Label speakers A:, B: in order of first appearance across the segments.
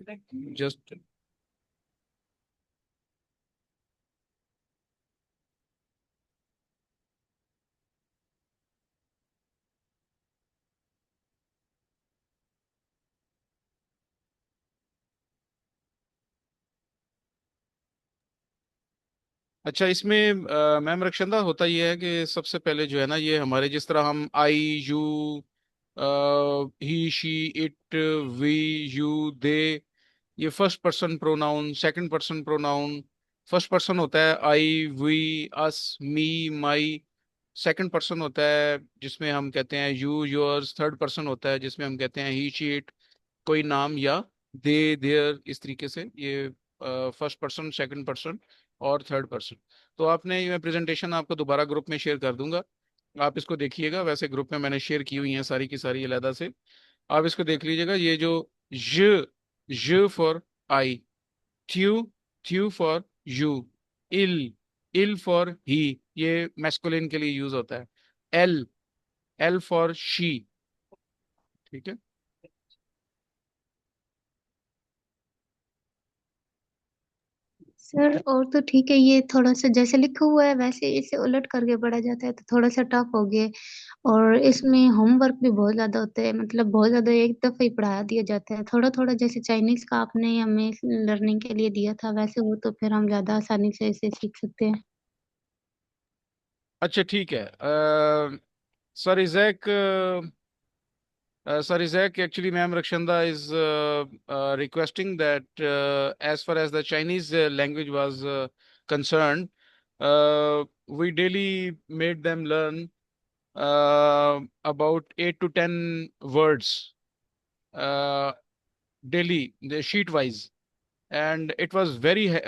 A: Just अच्छा, इसमें ma'am Rakshanda होता ये है कि सबसे पहले जो है ना, ये हमारे जिस तरह हम I you, he she, it, we, you, they, ये first person pronoun, second person pronoun. First person होता है I, we, us, me, my. Second person होता है जिसमें हम कहते हैं यू, योर्स। थर्ड पर्सन होता है जिसमें हम कहते हैं ही, शी, इट, कोई नाम, या दे, देयर। इस तरीके से ये फर्स्ट पर्सन, सेकंड पर्सन और थर्ड पर्सन। तो आपने, ये मैं प्रेजेंटेशन आपको दोबारा ग्रुप में शेयर कर दूंगा, आप इसको देखिएगा। वैसे ग्रुप में मैंने शेयर की हुई हैं सारी की सारी अलहदा से, आप इसको देख लीजिएगा। ये जो य फॉर आई, थ्यू, थ्यू फॉर यू, इल, इल फॉर ही, ये मैस्कुलिन के लिए यूज होता है। एल, एल फॉर शी। ठीक है।
B: सर और तो ठीक है, ये थोड़ा सा जैसे लिखा हुआ है वैसे इसे उलट करके पढ़ा जाता है तो थोड़ा सा टफ हो गया है। और इसमें होमवर्क भी बहुत ज्यादा होता है, मतलब बहुत ज्यादा एक दफा ही पढ़ा दिया जाता है। थोड़ा थोड़ा जैसे चाइनीज का आपने हमें लर्निंग के लिए दिया था वैसे हो तो फिर हम ज्यादा आसानी से इसे सीख सकते हैं।
A: अच्छा ठीक है। Sir Isaac, Sir Isaac, actually, Ma'am Rakshanda is requesting that as far as the Chinese language was concerned, we daily made them learn about 8 to 10 words uh, daily, the sheet wise, and it was very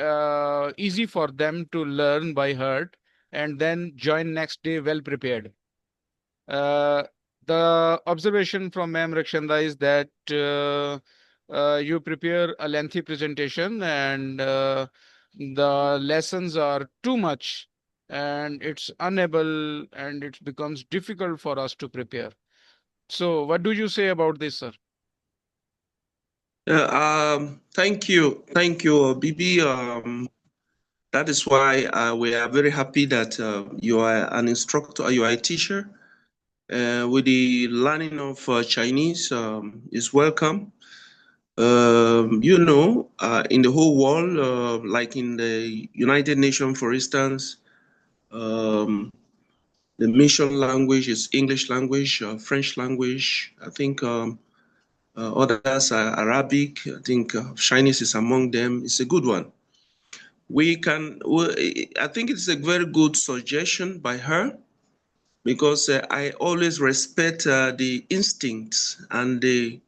A: easy for them to learn by heart and then join next day well prepared. Uh, the observation from Ma'am Rakshanda is that you prepare a lengthy presentation and the lessons are too much and it's unable and it becomes difficult for us to prepare. So, what do you say about this, sir?
C: Thank you, Bibi. That is why we are very happy that you are an instructor, you are a teacher. With the learning of Chinese is welcome. In the whole world, like in the United Nations, for instance, um, the mission language is English language, French language. I think others are Arabic. I think Chinese is among them. It's a good one. I think it's a very good suggestion by her because I always respect the instincts and the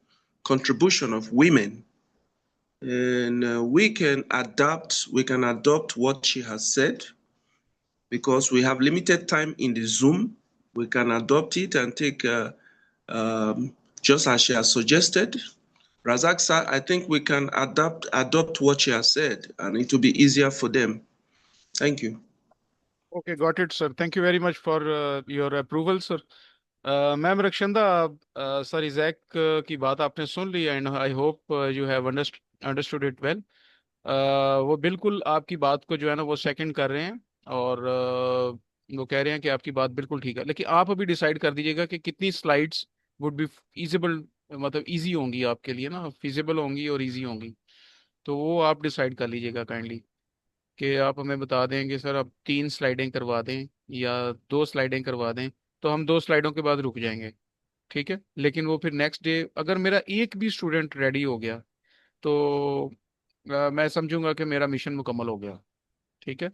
C: contribution of women. And we can adopt what she has said because we have limited time in the Zoom. We can adopt it and take just as she has suggested. Razak sir, I think we can adopt what she has said, and it will be easier for them. Thank you.
A: Okay, got it, sir. Thank you very much for your approval, sir. Ma'am Rakshanda, sir Isaac की बात आपने सुन ली and I hope you have understood it well. वो बिल्कुल आपकी बात को जो है ना वो सेकंड कर रहे हैं और वो कह रहे हैं कि आपकी बात बिल्कुल ठीक है, लेकिन आप अभी डिसाइड कर दीजिएगा कि कितनी स्लाइड्स वुड बी फीजिबल, मतलब इजी होंगी आपके लिए ना, फिजिबल होंगी और इजी होंगी। तो वो आप डिसाइड कर लीजिएगा काइंडली, कि आप हमें बता दें कि सर आप 3 स्लाइडें करवा दें या 2 स्लाइडें करवा दें, तो हम 2 स्लाइडों के बाद रुक जाएंगे। ठीक है, लेकिन वो फिर नेक्स्ट डे अगर मेरा एक भी स्टूडेंट रेडी हो गया तो मैं समझूंगा कि मेरा मिशन मुकम्मल हो गया। ठीक है।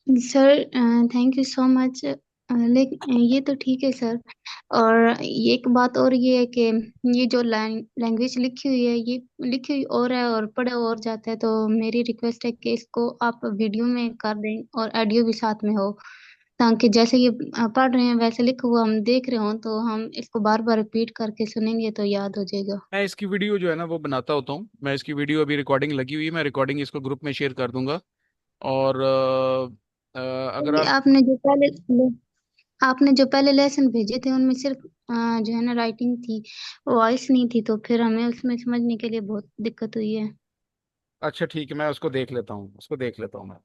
B: Sir thank you so much. लेकिन ये तो ठीक है सर। और एक बात और ये है कि ये जो लैंग्वेज लिखी हुई है ये लिखी हुई और है और पढ़ा और जाता है, तो मेरी रिक्वेस्ट है कि इसको आप वीडियो में कर दें और ऑडियो भी साथ में हो, ताकि जैसे ये पढ़ रहे हैं वैसे लिखा हुआ हम देख रहे हो तो हम इसको बार बार रिपीट करके सुनेंगे तो याद हो जाएगा।
A: मैं इसकी वीडियो जो है ना वो बनाता होता हूँ, मैं इसकी वीडियो अभी रिकॉर्डिंग लगी हुई है, मैं रिकॉर्डिंग इसको ग्रुप में शेयर कर दूंगा। और अगर
B: ये
A: आप,
B: आपने जो पहले आपने जो पहले लेसन भेजे थे उनमें सिर्फ जो है ना राइटिंग थी, वॉइस नहीं थी, तो फिर हमें उसमें समझने के लिए बहुत दिक्कत हुई है।
A: अच्छा ठीक है, मैं उसको देख लेता हूँ, उसको देख लेता हूँ मैं।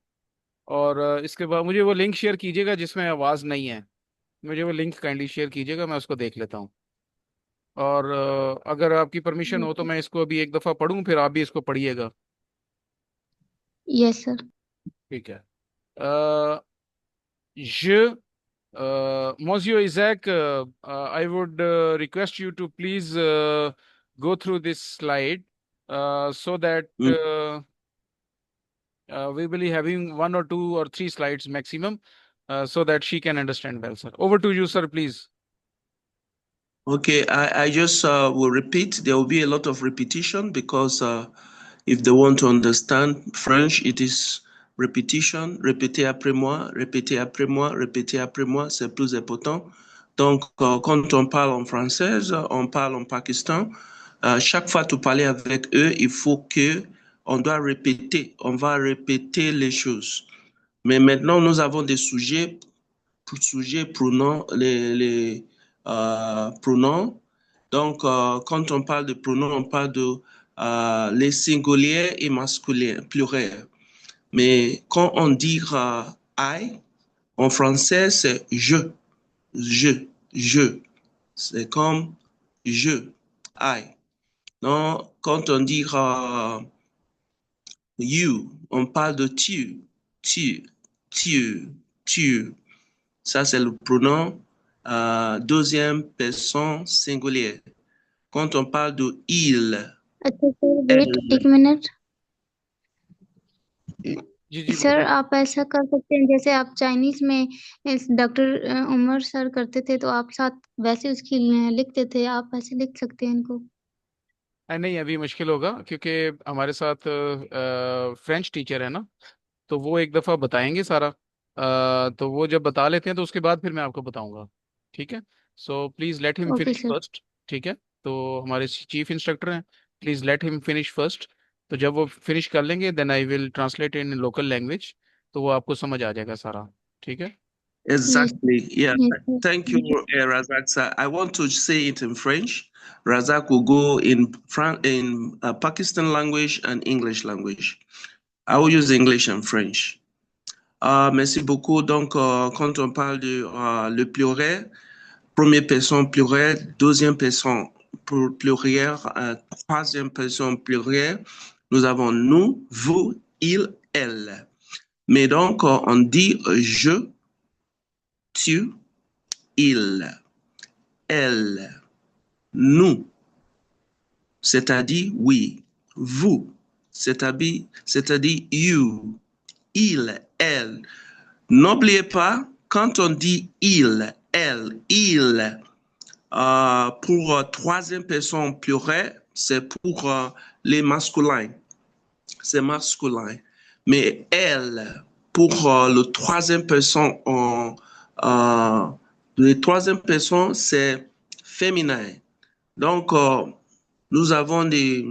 A: और इसके बाद मुझे वो लिंक शेयर कीजिएगा जिसमें आवाज़ नहीं है। मुझे वो लिंक काइंडली शेयर कीजिएगा, मैं उसको देख लेता हूँ। और अगर आपकी परमिशन हो तो मैं इसको अभी एक दफ़ा पढूं, फिर आप भी इसको पढ़िएगा।
B: Yes sir.
A: ठीक है। Je, Monsieur Isaac, I would request you to please go through this slide so that
C: Mm.
A: we will be having one or two or three slides maximum so that she can understand well, sir. Over to you, sir, please.
C: Okay, I just will repeat. There will be a lot of repetition because if they want to understand French, it is repetition. Répétez après moi, répétez après moi, répétez après moi, c'est plus important. Donc, quand on parle en français, on parle en Pakistan. Chaque fois que tu parles avec eux, il faut que on doit répéter. On va répéter les choses. Mais maintenant, nous avons des sujets pronoms, les pronoms. Donc, quand on parle de pronoms, on parle de les singuliers et masculins, pluriels. Mais quand on dit I, en français, c'est je. C'est comme je, I. Non, quand on dit you, on parle de tu, tu, tu. Ça, c'est le pronom deuxième personne singulière. Quand on parle de il,
B: अच्छा sir, wait
C: elle,
B: एक minute.
A: जी जी
B: sir
A: बताइए।
B: आप ऐसा कर सकते हैं, जैसे आप चाइनीज में इस डॉक्टर उमर सर करते थे, तो आप साथ वैसे उसकी लिखते थे, आप ऐसे लिख सकते हैं इनको।
A: नहीं, अभी मुश्किल होगा क्योंकि हमारे साथ फ्रेंच टीचर है ना, तो वो एक दफ़ा बताएंगे सारा। तो वो जब बता लेते हैं तो उसके बाद फिर मैं आपको बताऊंगा। ठीक है। So please let him
B: okay
A: finish
B: sir.
A: First. ठीक है। तो हमारे चीफ इंस्ट्रक्टर हैं, please let him finish first. तो जब वो फिनिश कर लेंगे then I will translate in local language, तो वो आपको समझ आ जाएगा सारा। ठीक है।
B: Yes.
C: exactly. Yeah.
B: Yes sir.
C: Thank you, Razak. Sir. I want to say it in French. Razak will go in Pakistan language and English language. I will use English and French. Merci beaucoup. Donc, quand on parle de le pluriel, première personne pluriel, deuxième personne pluriel, troisième personne pluriel, nous avons nous, vous, il, elle. Mais donc, on dit je, tu, il, elle, nous, c'est-à-dire oui, vous, c'est-à-dire you, il, elle. N'oubliez pas, quand on dit il, elle, il, pour troisième personne pluriel, c'est pour les masculins. C'est masculin. Mais elle, pour le troisième personne, le troisième personne, c'est féminin. Donc, nous avons des,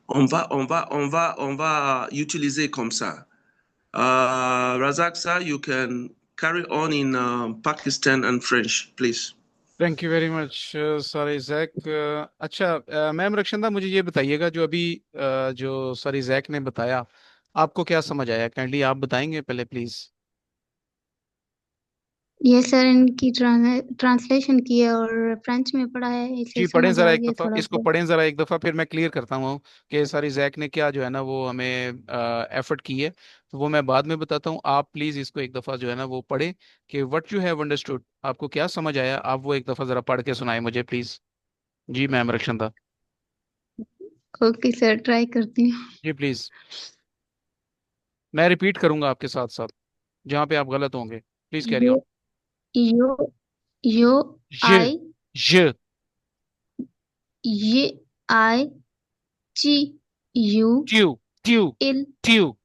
C: on va utiliser comme ça. Razak, sir, you can carry on in Pakistan and French, please.
A: Thank you very much sir Isaac. अच्छा ma'am Rakshanda, मुझे ये बताइएगा जो अभी जो sir Isaac ने बताया, आपको क्या समझ आया? काइंडली आप बताएंगे पहले प्लीज।
B: ये सर इनकी ट्रांसलेशन की है और फ्रेंच में पढ़ा है, इसे
A: जी पढ़ें
B: समझ
A: जरा
B: आ
A: एक
B: गया
A: दफा,
B: थोड़ा
A: इसको
B: बहुत।
A: पढ़ें जरा एक दफा, फिर मैं क्लियर करता हूँ कि सर इजैक ने क्या जो है ना वो हमें एफर्ट की है। तो वो मैं बाद में बताता हूँ, आप प्लीज इसको एक दफा जो है ना वो पढ़ें कि व्हाट यू हैव अंडरस्टूड, आपको क्या समझ आया, आप वो एक दफा जरा पढ़ के सुनाए मुझे प्लीज। जी ma'am Rakhshanda.
B: Okay sir, try करती हूँ।
A: जी प्लीज। मैं रिपीट करूंगा आपके साथ साथ, जहाँ पे आप गलत होंगे प्लीज कैरी
B: यो
A: ऑन।
B: यो यो
A: ज,
B: आई,
A: ज,
B: ये आई, ची, यू,
A: ट्यू, ट्यू,
B: इल,
A: ट्यू,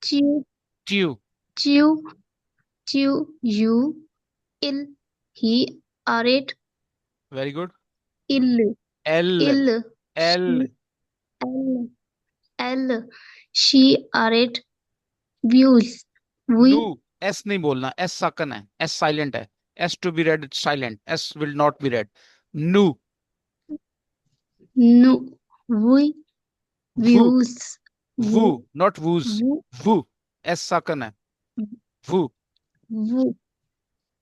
B: च्यू,
A: ट्यू।
B: च्यू, च्यू, यू, इल, ही, आरेट,
A: वेरी गुड।
B: इल,
A: एल,
B: इल, शी,
A: एल,
B: एल, एल, शी, आरेट, व्यूज, वी,
A: लू, एस नहीं बोलना, एस साकन है, एस साइलेंट है, S to be read silent, S will not be read. नु,
B: नु, वुई,
A: वू,
B: व्यूज,
A: वू,
B: वु,
A: नॉट वूज,
B: वु,
A: वू, एस साकन है, वू।
B: वु,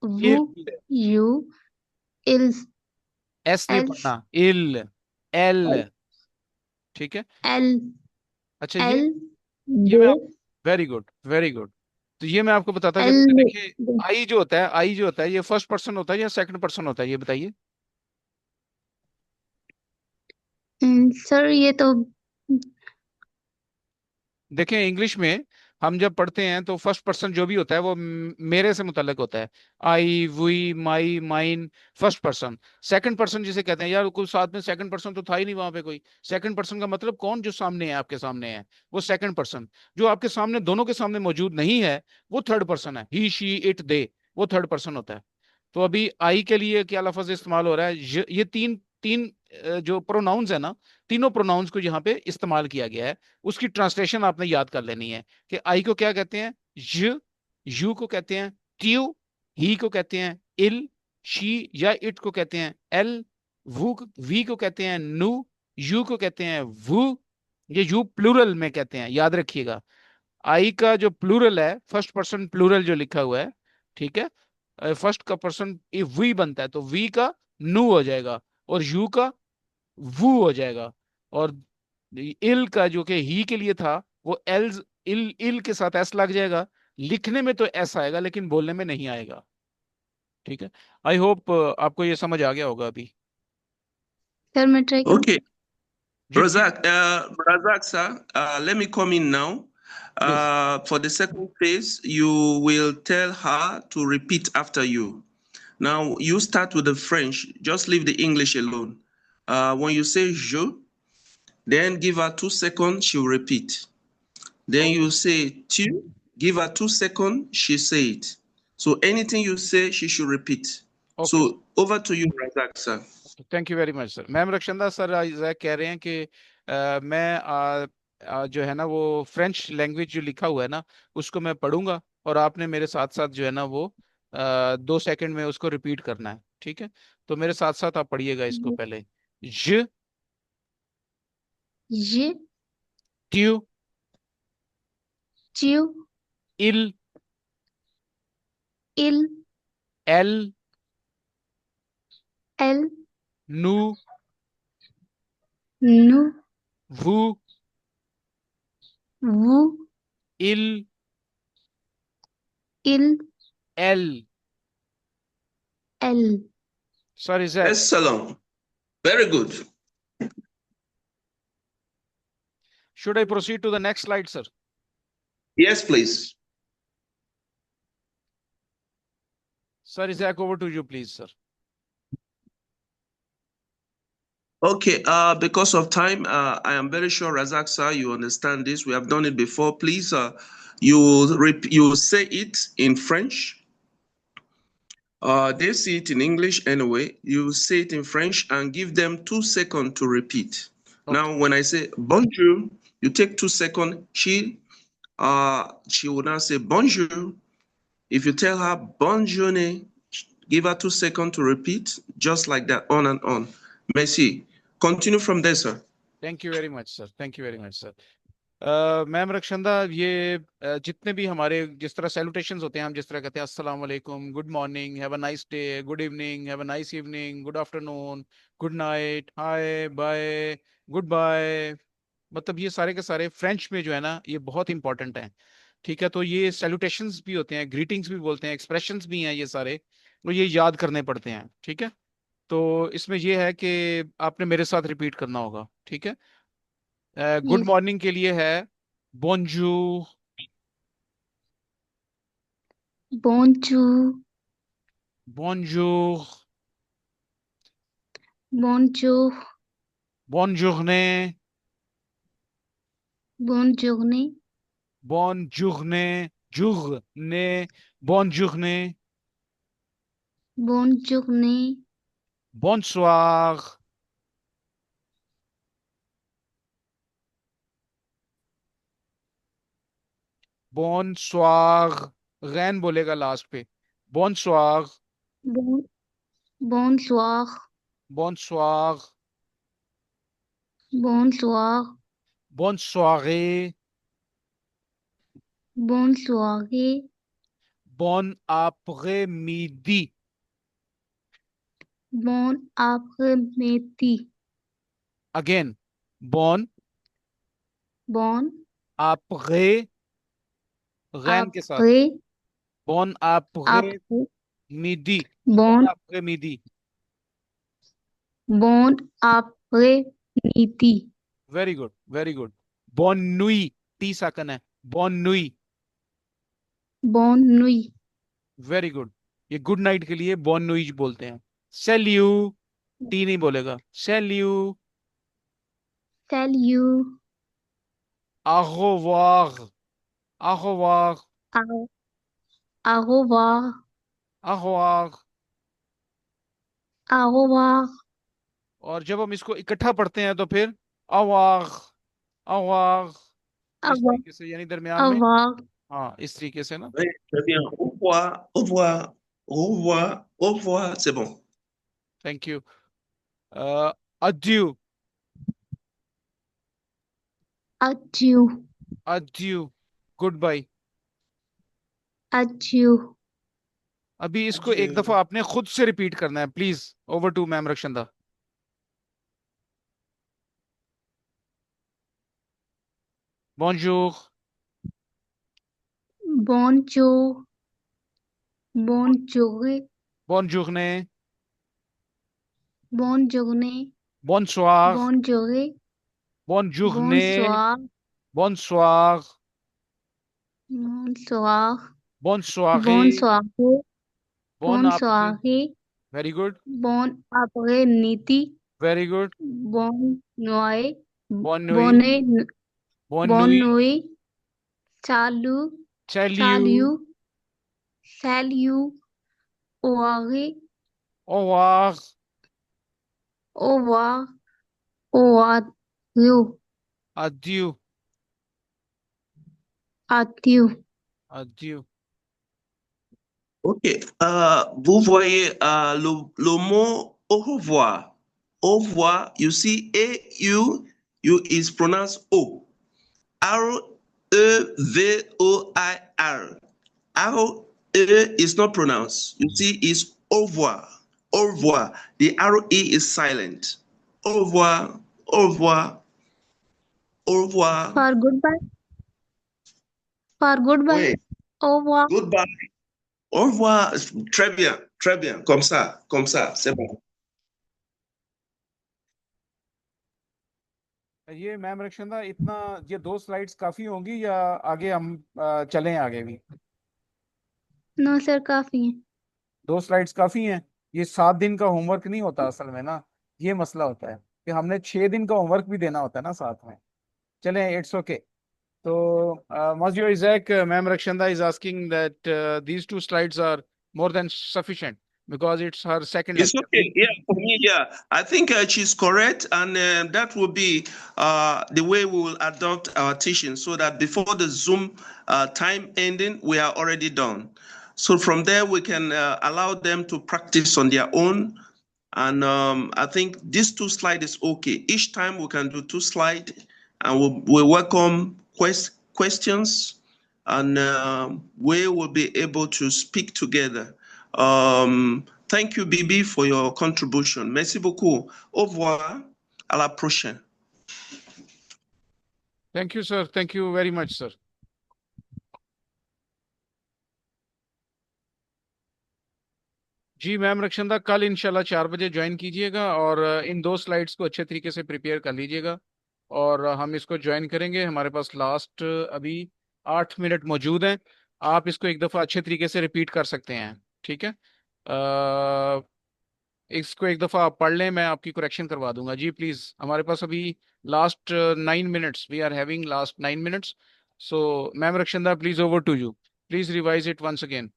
B: वु,
A: इल,
B: यू, इल्स,
A: एस नहीं
B: एल्स,
A: पढ़ना, इल, एल, ठीक है।
B: एल,
A: अच्छा
B: एल,
A: ये
B: दे,
A: मैं आप, वेरी गुड वेरी गुड। तो ये मैं आपको बताता
B: एल,
A: चलूं कि देखिए,
B: दे।
A: आई जो होता है, आई जो होता है, ये फर्स्ट पर्सन होता है या सेकंड पर्सन होता है, ये बताइए।
B: सर ये तो
A: देखें इंग्लिश में हम जब पढ़ते हैं तो फर्स्ट पर्सन जो भी होता है वो मेरे से मुतल्लिक होता है। I, we, my, mine, first person. Second person जिसे कहते हैं, यार कुछ साथ में सेकंड पर्सन तो था ही नहीं वहां पे कोई। सेकंड पर्सन का मतलब कौन, जो सामने है, आपके सामने है, वो सेकंड पर्सन। जो आपके सामने, दोनों के सामने मौजूद नहीं है, वो थर्ड पर्सन है। ही, शी, इट, दे, वो थर्ड पर्सन होता है। तो अभी आई के लिए क्या लफ्ज इस्तेमाल हो रहा है, ये तीन तीन जो प्रोनाउंस है ना, तीनों प्रोनाउंस को यहाँ पे इस्तेमाल किया गया है। उसकी ट्रांसलेशन आपने याद कर लेनी है कि आई को क्या कहते हैं, य, यू को कहते हैं ट्यू, ही को कहते हैं इल, शी या इट को कहते हैं एल, वू, वी को कहते हैं नु, यू को कहते हैं वू। ये यू प्लूरल में कहते हैं, याद रखिएगा। आई का जो प्लूरल है, फर्स्ट पर्सन प्लूरल जो लिखा हुआ है, ठीक है, फर्स्ट का पर्सन वी बनता है, तो वी का नु हो जाएगा, और यू का वू हो जाएगा। और इल का जो कि ही के लिए था, वो एल्स, इल, इल के साथ एस लग जाएगा। लिखने में तो एस आएगा लेकिन बोलने में नहीं आएगा। ठीक है। आई होप आपको ये समझ आ गया होगा अभी।
B: सर मैं ट्राई करूँ।
C: Okay,
A: जी please.
C: Razak sir, let me come in now.
A: Please.
C: For the second phase, you will tell her to repeat after you. Now, you start with the French, just leave the English alone. When you say je, then give her 2 seconds, she'll repeat. Then you say tu, give her 2 seconds, she say it. So anything you say, she should repeat.
A: Okay.
C: So over to you, Razak sir.
A: Thank you very much sir. Ma'am Rakshanda sir जैक कह रहे हैं कि मैं जो है ना वो फ्रेंच लैंग्वेज जो लिखा हुआ है ना, उसको मैं पढ़ूंगा, और आपने मेरे साथ साथ जो है ना वो 2 सेकंड में उसको रिपीट करना है, ठीक है। तो मेरे साथ साथ आप पढ़िएगा इसको पहले। ज,
B: ये,
A: ट्यू,
B: च्यू,
A: इल,
B: इल,
A: एल,
B: एल,
A: नु,
B: नु,
A: वू,
B: वू,
A: इल,
B: इल,
A: एल।
B: एल।
A: Sorry Jack.
C: Excellent. Very good.
A: Should I proceed to the next slide sir?
C: Yes, please.
A: Sir Jack, over to you please sir.
C: Okay, because of time, I am very sure Razak sir, you understand this. We have done it before. Please, you will say it in French. They see it in English anyway. You say it in French and give them 2 seconds to repeat.
A: Okay.
C: Now, when I say bonjour, you take 2 seconds. She will now say bonjour. If you tell her bonjour, give her 2 seconds to repeat, just like that, on and on. Merci. Continue from there, sir.
A: Thank you very much sir, thank you very much sir. Ma'am Rakshanda, ये जितने भी हमारे जिस तरह salutations होते हैं, हम जिस तरह कहते हैं अस्सलाम वालेकुम, good morning, have a nice day, good evening, have a nice evening, good afternoon, good night, hi, bye, good bye, मतलब ये सारे के सारे फ्रेंच में जो है ना, ये बहुत इंपॉर्टेंट हैं। ठीक है। तो ये सैल्यूटेशंस भी होते हैं, ग्रीटिंग्स भी बोलते हैं, एक्सप्रेशंस भी हैं, ये सारे, तो ये याद करने पड़ते हैं, ठीक है। तो इसमें ये है कि आपने मेरे साथ रिपीट करना होगा, ठीक है। Good
B: yes.
A: मॉर्निंग के लिए है बोंजू,
B: बोंजू,
A: बोंजू,
B: बोंजू,
A: बोंजूगने,
B: बोंजूगने,
A: बोंजूगने, जुगने, बोंजूगने,
B: बोंजूगने,
A: बोंसवार, बोंसवार, गैन बोलेगा लास्ट पे। bonsoir,
B: bon bonsoir
A: bonsoir,
B: bonsoir
A: bonne soirée,
B: bonne soirée
A: bon après-midi,
B: bon après-midi
A: again, bon
B: bon
A: après, गैन के साथ,
B: après
A: bon après
B: après
A: midi, bon
B: bon
A: après midi,
B: bon après-midi
A: very good very good. bon nuit, T साकन है, bon nuit,
B: bonne nuit
A: very good. ये good night के लिए bon nuit बोलते हैं। सेल्यू, टी नहीं बोलेगा, सेल्यू।
B: salut
A: au revoir, au revoir,
B: au au revoir
A: au revoir।
B: au revoir
A: और जब हम इसको इकट्ठा पढ़ते हैं तो फिर अवाग, अवाग,
B: au
A: इस
B: revoir
A: तरीके से, यानी दरमियान
B: au
A: में।
B: revoir
A: हाँ, इस तरीके से ना।
C: Oui, très bien. Au revoir, au revoir, au revoir, au revoir. C'est bon.
A: Thank you. अड्यू,
B: adieu
A: अड्यू, गुड बाय।
B: adieu
A: अभी इसको एक
C: Adieu.
A: दफा आपने खुद से रिपीट करना है please. Over to ma'am Rakshanda. bonjour,
B: bonjour bonne journée
A: bonne journée,
B: bonne journée
A: bonsoir,
B: bonne journée
A: bonne journée,
B: bonsoir
A: bonsoir,
B: bonsoir
A: bonne
B: bonne
A: soirée,
B: soirée
A: bon
B: bonne
A: après,
B: soirée
A: very good,
B: bonne après-midi
A: very good,
B: bonne nuit
A: bonne nuit,
B: bonne
A: bonne
B: bonne
A: nuit,
B: nuit salut
A: salut,
B: salut salut au revoir
A: au revoir,
B: au revoir au revoir
A: adieu,
B: adieu
A: adieu।
C: Ok. Vous voyez le mot au revoir. Au revoir, you see A-U is pronounced O. R-E-V-O-I-R. R-E is not pronounced. You see, it's au revoir. Au revoir. The R-E is silent. Au revoir. Au revoir. Au revoir.
B: for goodbye for goodbye
C: Oui.
B: au revoir
C: Goodbye. Au revoir. Très bien. Très bien. Comme ça. C'est bon.
A: ये ma'am Rakshanda, इतना ये दो slides काफी होंगी या आगे हम चलें आगे भी?
B: नो सर काफी है
A: दो स्लाइड्स काफी हैं। ये 7 दिन का होमवर्क नहीं होता असल में ना, ये मसला होता है कि हमने 6 दिन का होमवर्क भी देना होता है ना साथ में। चलें, इट्स ओके। तो Monsieur Isaac, Ma'am Rakshanda is asking that these two slides are more than sufficient because it's her second
C: It's
A: lecture.
C: okay. Yeah, for me, yeah. I think she's correct, and that will be the way we will adopt our teaching so that before the Zoom time ending, we are already done. So from there, we can allow them to practice on their own. And I think this 2 slide is okay. Each time we can do 2 slides, and we welcome questions, and we will be able to speak together. Thank you, Bibi, for your contribution. Merci beaucoup. Au revoir. À la prochaine.
A: Thank you, sir. Thank you very much, sir. जी ma'am Rakshanda, कल इंशाल्लाह 4 बजे join कीजिएगा और इन दो slides को अच्छे तरीके से प्रिपेयर कर लीजिएगा और हम इसको ज्वाइन करेंगे। हमारे पास लास्ट अभी 8 मिनट मौजूद हैं। आप इसको एक दफ़ा अच्छे तरीके से रिपीट कर सकते हैं, ठीक है? इसको एक दफ़ा आप पढ़ लें, मैं आपकी करेक्शन करवा दूंगा। जी प्लीज़, हमारे पास अभी last 9 minutes, we are having last 9 minutes. So ma'am Rakshanda, please over to you. Please revise it once again.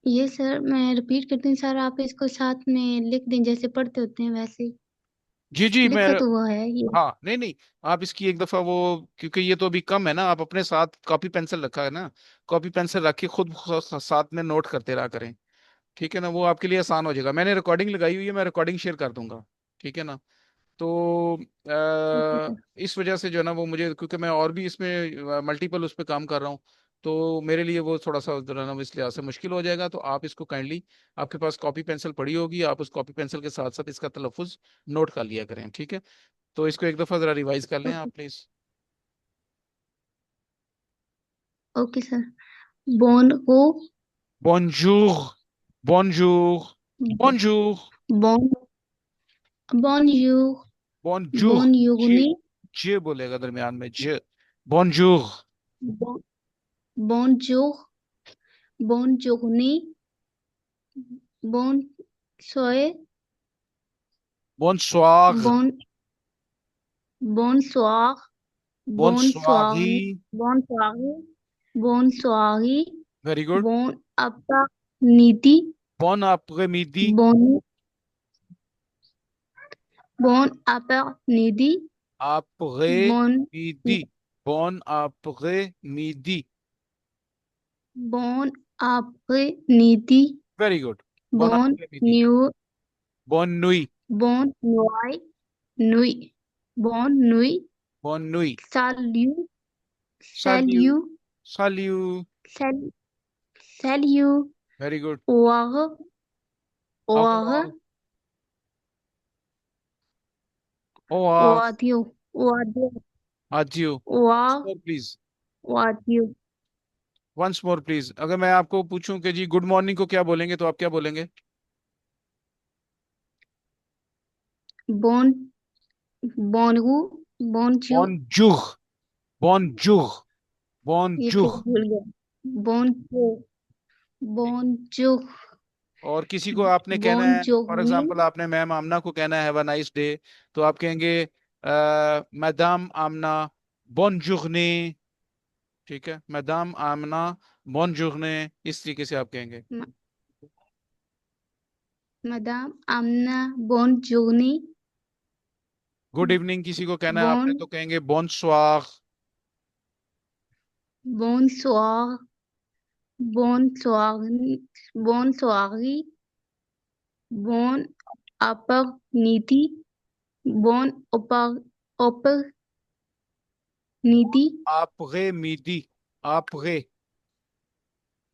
B: ये सर मैं रिपीट करती हूँ सर आप इसको साथ में लिख दें जैसे पढ़ते होते हैं वैसे ही
A: जी जी मैं,
B: लिखा तो वो है ये।
A: हाँ नहीं नहीं, आप इसकी एक दफा वो, क्योंकि ये तो अभी कम है ना, आप अपने साथ कॉपी पेंसिल रखा है ना, कॉपी पेंसिल रख के खुद साथ में नोट करते रहा करें। ठीक है ना, वो आपके लिए आसान हो जाएगा। मैंने रिकॉर्डिंग लगाई हुई है, मैं रिकॉर्डिंग शेयर कर दूंगा। ठीक है ना। तो
B: ओके सर।
A: इस वजह से जो है ना वो मुझे, क्योंकि मैं और भी इसमें मल्टीपल उस पर काम कर रहा हूँ, तो मेरे लिए वो थोड़ा सा जो है ना वो इस लिहाज से मुश्किल हो जाएगा। तो आप इसको काइंडली, आपके पास कॉपी पेंसिल पड़ी होगी, आप उस कॉपी पेंसिल के साथ साथ इसका तलफ़ुज़ नोट कर लिया करें। ठीक है। तो इसको एक दफ़ा ज़रा रिवाइज कर लें
B: ओके।
A: आप प्लीज़।
B: Okay sir. बॉन को।
A: Bonjour, bonjour, bonjour,
B: Bon. Bon you.
A: Bonjour.
B: बॉन
A: जे,
B: युगनी।
A: जे बोलेगा दरमियान में, जे। बॉन्जूर,
B: बॉन। बॉन जो। बॉन जोगनी। बॉन सोए।
A: बॉन्सवार,
B: बॉन। बॉन स्वाग। बॉन
A: बॉन्सवारी।
B: स्वागनी। बॉन स्वागी। बॉन स्वागी।
A: Very good.
B: बॉन अपा नीति।
A: बॉन après midi,
B: बॉन। बॉन अपा निधि।
A: après
B: बॉन।
A: midi, bon après midi।
B: बॉन आपके नीति।
A: Very good. bon
B: बॉन
A: après midi,
B: new.
A: bonne nuit,
B: बॉन नुआई। नुई। बॉन नुई।
A: bonne nuit।
B: साल्यू।
A: salut,
B: साल्यू।
A: salut।
B: साल। साल्यू।
A: Very good.
B: वाह।
A: au
B: वाह।
A: revoir, au revoir,
B: वादियो। वादियो।
A: adieu।
B: वाह।
A: more please,
B: वादियो।
A: once more please। अगर मैं आपको पूछूं कि जी गुड मॉर्निंग को क्या बोलेंगे, तो आप क्या बोलेंगे?
B: बॉन। बॉनगू। बॉनजू।
A: bonjour, bonjour,
B: ये फिर
A: bonjour।
B: भूल गया। बॉनजू। बॉनजू।
A: और किसी को आपने कहना है, फॉर
B: बॉनजोगनी।
A: एग्जांपल आपने मैम आमना को कहना है हैव अ नाइस डे, तो आप कहेंगे मैदाम आमना बोनजोर्ने। ठीक है, मैदाम आमना बोनजोर्ने, इस तरीके से आप कहेंगे।
B: मदाम आमना। बॉनजोगनी।
A: गुड इवनिंग किसी को कहना है आपने,
B: बॉन।
A: तो कहेंगे बोनस्वार।
B: बॉनसोआग। बॉनसोआगनी। बॉनसोआगी। बॉन अपर नीति। बॉन अपर। अपर नीति।
A: आपरे मीदी, आपरे,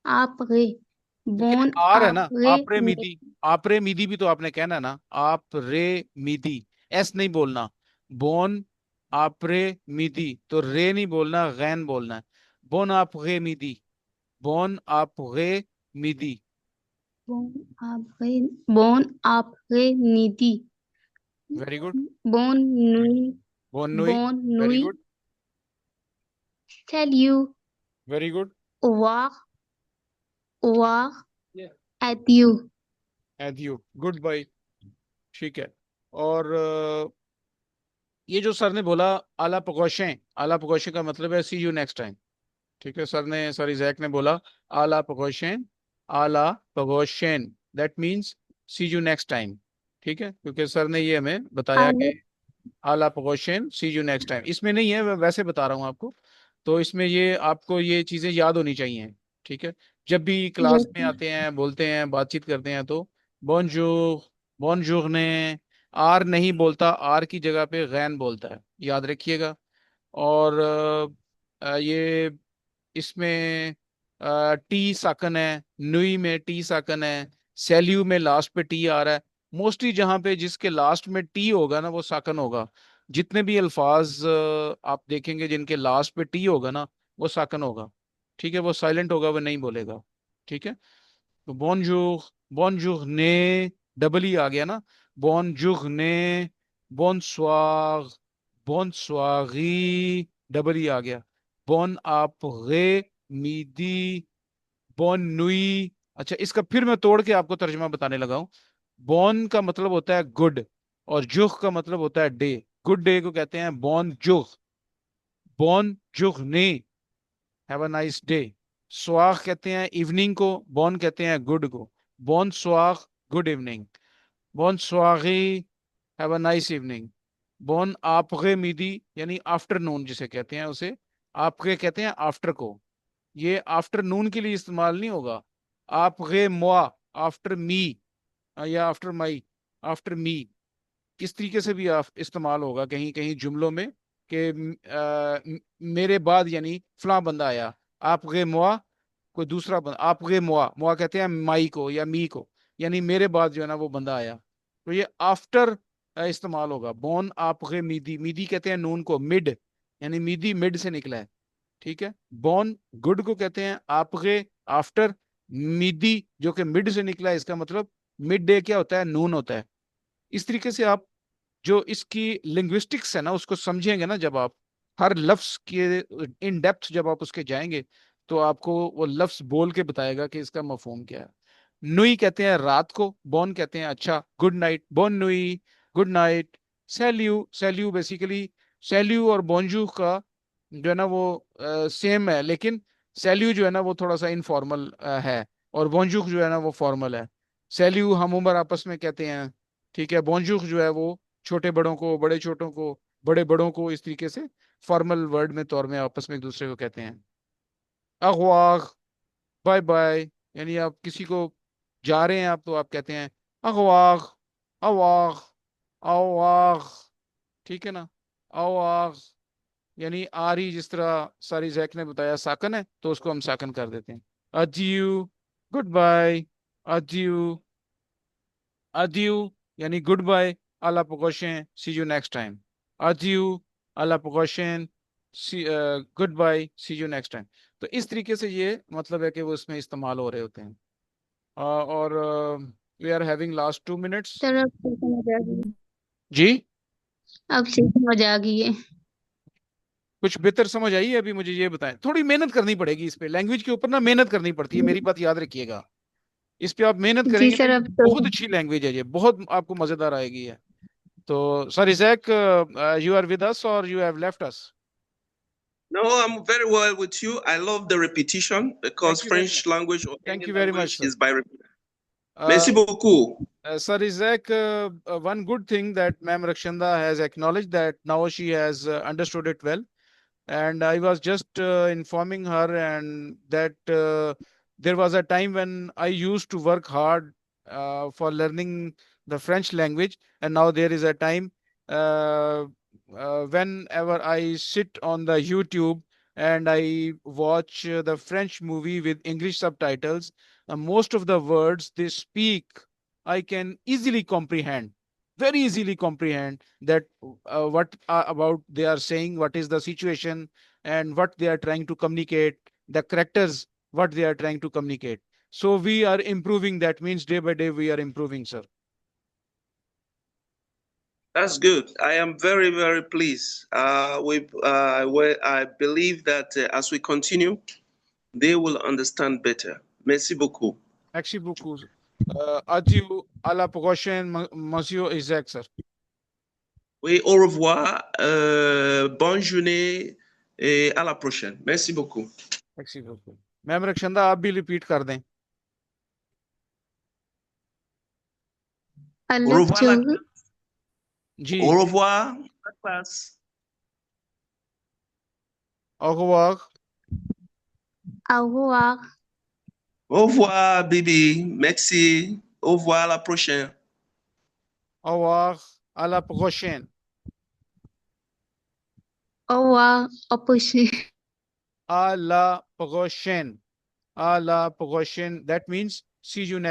B: आप रे।
A: लेकिन
B: बॉन
A: आर है
B: आप
A: ना,
B: रे
A: आपरे मीदी, आपरे मीदी भी तो आपने कहना है ना, आप रे मीदी, एस नहीं बोलना। बोन आपरे मीदी, तो रे नहीं बोलना, गैन बोलना है। बोन आप रे मीदी, बोन आप रे मीदी।
B: बॉन आप रे। बॉन आप रे नीति।
A: Very good.
B: बॉन नुई।
A: बोन नुई।
B: बॉन
A: वेरी
B: नुई।
A: Good,
B: tell you.
A: Very good.
B: वाह। वाह। एट यू।
A: एट यू, गुड बाय। ठीक है। और ये जो सर ने बोला, आला पगोशें, आला पगोशें का मतलब है सी यू नेक्स्ट टाइम। ठीक है, सर इजैक ने बोला आला पगोशेन, आला पगोशेन, that means see you next time. ठीक है, क्योंकि सर ने ये हमें बताया
B: आले।
A: कि आला पगोशेन सी यू नेक्स्ट टाइम, इसमें नहीं है, मैं वैसे बता रहा हूँ आपको। तो इसमें ये आपको ये चीजें याद होनी चाहिए। ठीक है, जब भी क्लास
B: यस।
A: में आते हैं, बोलते हैं, बातचीत करते हैं, तो बोनजूर, बोनजूर ने, आर नहीं बोलता, आर की जगह पे गैन बोलता है, याद रखिएगा। और ये इसमें टी साकन है, नुई में टी साकन है, सेल्यू में लास्ट पे टी आ रहा है। मोस्टली जहां पे जिसके लास्ट में टी होगा ना वो साकन होगा। जितने भी अल्फाज आप देखेंगे जिनके लास्ट पे टी होगा ना, वो साकन होगा। ठीक है, वो साइलेंट होगा, वो नहीं बोलेगा। ठीक है। तो बोनजूर, बोनजूर ने, डबल ई आ गया ना, बोनजूर ने, बोनस्वाग, बोनस्वागी, डबल ई आ गया। बोन आप गे मीदी, बोन नुई। अच्छा, इसका फिर मैं तोड़ के आपको तर्जुमा बताने लगा हूं। बोन का मतलब होता है गुड, और जुग का मतलब होता है डे। गुड डे को कहते हैं बोन जुग, बोन जुग ने, have a nice day. Swag कहते हैं इवनिंग को, बॉन कहते हैं गुड को। बॉन स्वाग, गुड इवनिंग। बॉन स्वागी, हैव अ नाइस इवनिंग। बोन आपगे मीदी यानी आफ्टरनून जिसे कहते हैं, उसे आपगे कहते हैं आफ्टर को। ये आफ्टरनून के लिए इस्तेमाल नहीं होगा। आपगे मुआ, आफ्टर मी, या आफ्टर माई, आफ्टर मी, किस तरीके से भी आप इस्तेमाल होगा कहीं कहीं जुमलों में कि मेरे बाद यानी फलां बंदा आया। आप गे मुआ, कोई दूसरा बंदा, आप गे मुआ, मुआ कहते हैं माई को या मी को, यानी मेरे बाद जो है ना वो बंदा आया। तो ये आफ्टर इस्तेमाल होगा। बोन आप गे मीदी, मीदी कहते हैं नून को, मिड यानी मीदी मिड से निकला है। ठीक है। बॉर्न गुड को कहते हैं आपके आफ्टर, मिडी जो कि मिड से निकला है, इसका मतलब मिड डे क्या होता है, नून होता है। इस तरीके से आप जो इसकी लिंग्विस्टिक्स है ना उसको समझेंगे ना, जब आप हर लफ्ज के इन डेप्थ जब आप उसके जाएंगे तो आपको वो लफ्ज बोल के बताएगा कि इसका मफहूम क्या है। नुई कहते हैं रात को, बॉन कहते हैं अच्छा, गुड नाइट, बॉन नुई, गुड नाइट। सैल्यू, सैल्यू बेसिकली सैल्यू और बोंजू का जो है ना वो सेम है, लेकिन सैल्यू जो है ना वो थोड़ा सा इनफॉर्मल है, और बोंजूक जो है ना वो फॉर्मल है। सैल्यू हम उम्र आपस में कहते हैं, ठीक है। बोंजूक जो है वो छोटे बड़ों को, बड़े छोटों को, बड़े बड़ों को, इस तरीके से फॉर्मल वर्ड में तौर में आपस में एक दूसरे को कहते हैं। अगवाग, बाय बाय, यानी आप किसी को जा रहे हैं आप तो आप कहते हैं अगवाग, अवाग, अवाग, ठीक है ना। अवाग यानी आ रही, जिस तरह सारी जैक ने बताया साकन है तो उसको हम साकन कर देते हैं। अदियू, गुड बाय, अदियू, अदियू यानी गुड बाय, अला पोगोशें, सी यू नेक्स्ट टाइम। अदियू, अला पोगोशें, see, goodbye, see you next time. तो इस तरीके से ये मतलब है कि वो इसमें इस्तेमाल हो रहे होते हैं। और we are having last 2 minutes.
B: Sir अब सही समझ आ गई।
A: जी,
B: अब सही समझ आ गई है।
A: कुछ बेहतर समझ आई है अभी? मुझे ये बताएं, थोड़ी मेहनत करनी पड़ेगी इस पे, लैंग्वेज के ऊपर ना मेहनत करनी पड़ती है, मेरी बात याद रखिएगा। इस पे आप मेहनत
B: जी
A: करेंगे ना,
B: सर
A: ये
B: अब तो
A: बहुत अच्छी लैंग्वेज है, ये बहुत आपको मजेदार आएगी है। तो sir Isaac, you are with us और you have left us?
C: No, I'm very well with you. I love the repetition because
A: thank you very
C: French
A: much,
C: language or
A: thank
C: any
A: you very much
C: language
A: sir.
C: is by repetition. Merci beaucoup.
A: Sir Isaac, one good thing that Ma'am Rakshanda has acknowledged that now she has understood it well. And I was just informing her and that there was a time when I used to work hard for learning the French language, and now there is a time uh, whenever I sit on the YouTube and I watch the French movie with English subtitles, most of the words they speak, I can easily comprehend, very easily comprehend that what about they are saying, what is the situation, and what they are trying to communicate, the characters, what they are trying to communicate. So we are improving. That means day by day we are improving, sir.
C: That's good. I am very, very pleased. I believe that as we continue, they will understand better. Merci beaucoup.
A: Merci beaucoup. Adieu à la prochaine, Monsieur Isaac, sir.
C: Oui, au revoir. Bonne journée et à la prochaine. Merci beaucoup.
A: Merci beaucoup. Ma'am Rakshanda आप भी repeat कर दें।
B: I
C: Au
B: love
C: revoir la
B: you.
A: Ji,
C: Au revoir la classe.
A: au revoir.
B: Au revoir.
C: Au revoir, Bibi. Merci. Au revoir à la prochaine.
A: Au revoir, à la prochaine.
B: Au revoir. Opposite.
A: À la prochaine. À la prochaine. That means see you next.